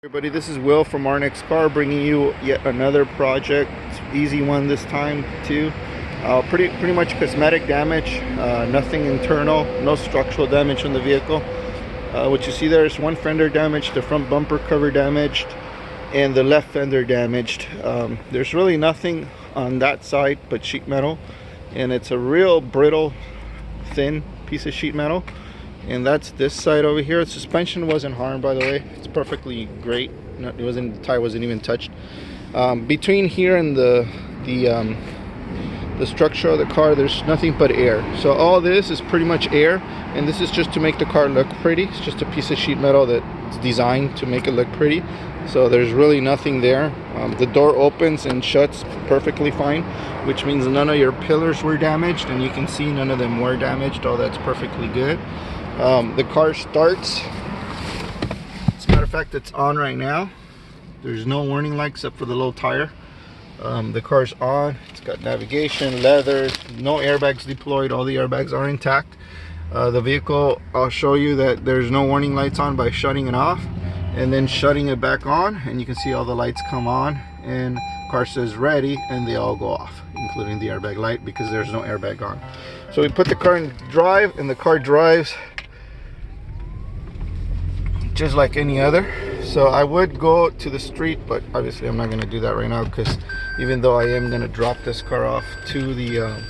Everybody, this is Will from Our Next Car, bringing you yet another project. Easy one this time too. Pretty much cosmetic damage, nothing internal, no structural damage on the vehicle. What you see there is one fender damaged, the front bumper cover damaged, and the left fender damaged. There's really nothing on that side but sheet metal, and it's a real brittle, thin piece of sheet metal. And that's this side over here. The suspension wasn't harmed, by the way. It's perfectly great. The tire wasn't even touched. Between here and the structure of the car, there's nothing but air. So all this is pretty much air, and this is just to make the car look pretty. It's just a piece of sheet metal that's designed to make it look pretty. So there's really nothing there. The door opens and shuts perfectly fine, which means none of your pillars were damaged, and you can see none of them were damaged. All that's perfectly good. The car starts. As a matter of fact, it's on right now. There's no warning light except for the low tire. The car's on. It's got navigation, leather, no airbags deployed. All the airbags are intact. The vehicle, I'll show you that there's no warning lights on by shutting it off and then shutting it back on, and you can see all the lights come on, and car says ready, and they all go off, including the airbag light, because there's no airbag on. So we put the car in drive, and the car drives just like any other. So I would go to the street, but obviously I'm not going to do that right now, because even though I am going to drop this car off to the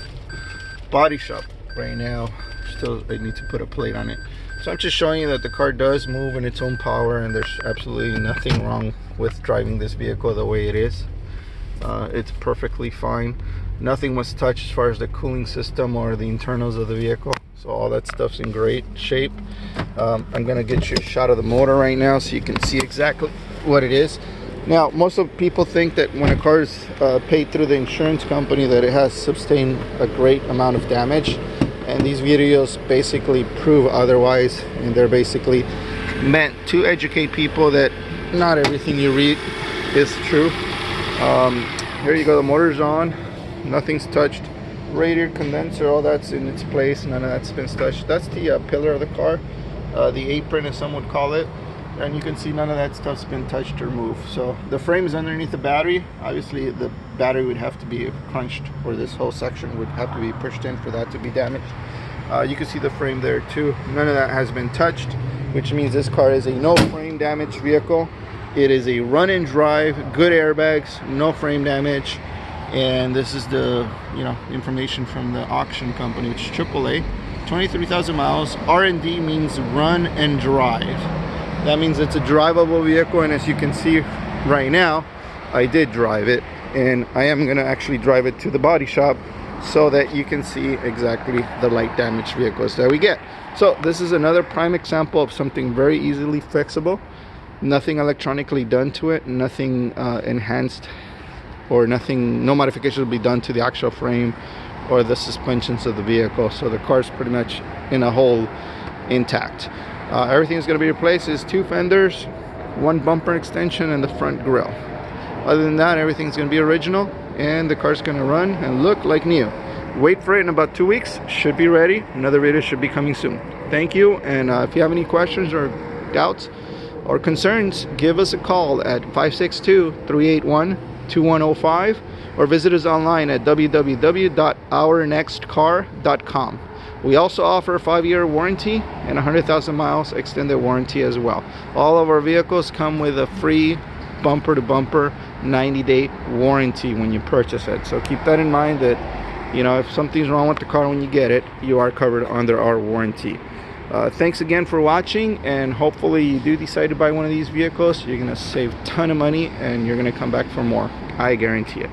body shop right now, still I need to put a plate on it. So I'm just showing you that the car does move in its own power, and there's absolutely nothing wrong with driving this vehicle the way it is. It's perfectly fine. Nothing was touched as far as the cooling system or the internals of the vehicle. So all that stuff's in great shape. I'm gonna get you a shot of the motor right now so you can see exactly what it is. Now, most of people think that when a car is paid through the insurance company that it has sustained a great amount of damage, and these videos basically prove otherwise, and they're basically meant to educate people that not everything you read is true. Here you go, the motor's on, nothing's touched. Radiator, condenser, all that's in its place, none of that's been touched. That's the pillar of the car, the apron as some would call it, and you can see none of that stuff's been touched or moved. So the frame is underneath the battery. Obviously the battery would have to be crunched, or this whole section would have to be pushed in for that to be damaged. You can see the frame there too. None of that has been touched, which means this car is a no frame damage vehicle. It is a run and drive, good airbags, no frame damage. And this is the information from the auction company, which is AAA. 23,000 miles. R&D means run and drive. That means it's a drivable vehicle, and as you can see right now, I did drive it, and I am going to actually drive it to the body shop so that you can see exactly the light damage vehicles that we get. So this is another prime example of something very easily fixable. Nothing electronically done to it, nothing enhanced, or no modifications will be done to the actual frame or the suspensions of the vehicle. So the car's pretty much in a whole intact. Everything is going to be replaced is two fenders, one bumper extension, and the front grille. Other than that, everything's going to be original, and the car's going to run and look like new. Wait for it in about 2 weeks. Should be ready. Another video should be coming soon. Thank you, and if you have any questions or doubts or concerns, give us a call at 562-381-2105, or visit us online at www.ournextcar.com. We also offer a 5-year warranty and 100,000 miles extended warranty as well. All of our vehicles come with a free bumper to bumper 90-day warranty when you purchase it. So keep that in mind, that if something's wrong with the car when you get it, you are covered under our warranty. Thanks again for watching, and hopefully you do decide to buy one of these vehicles. You're going to save a ton of money, and you're going to come back for more. I guarantee it.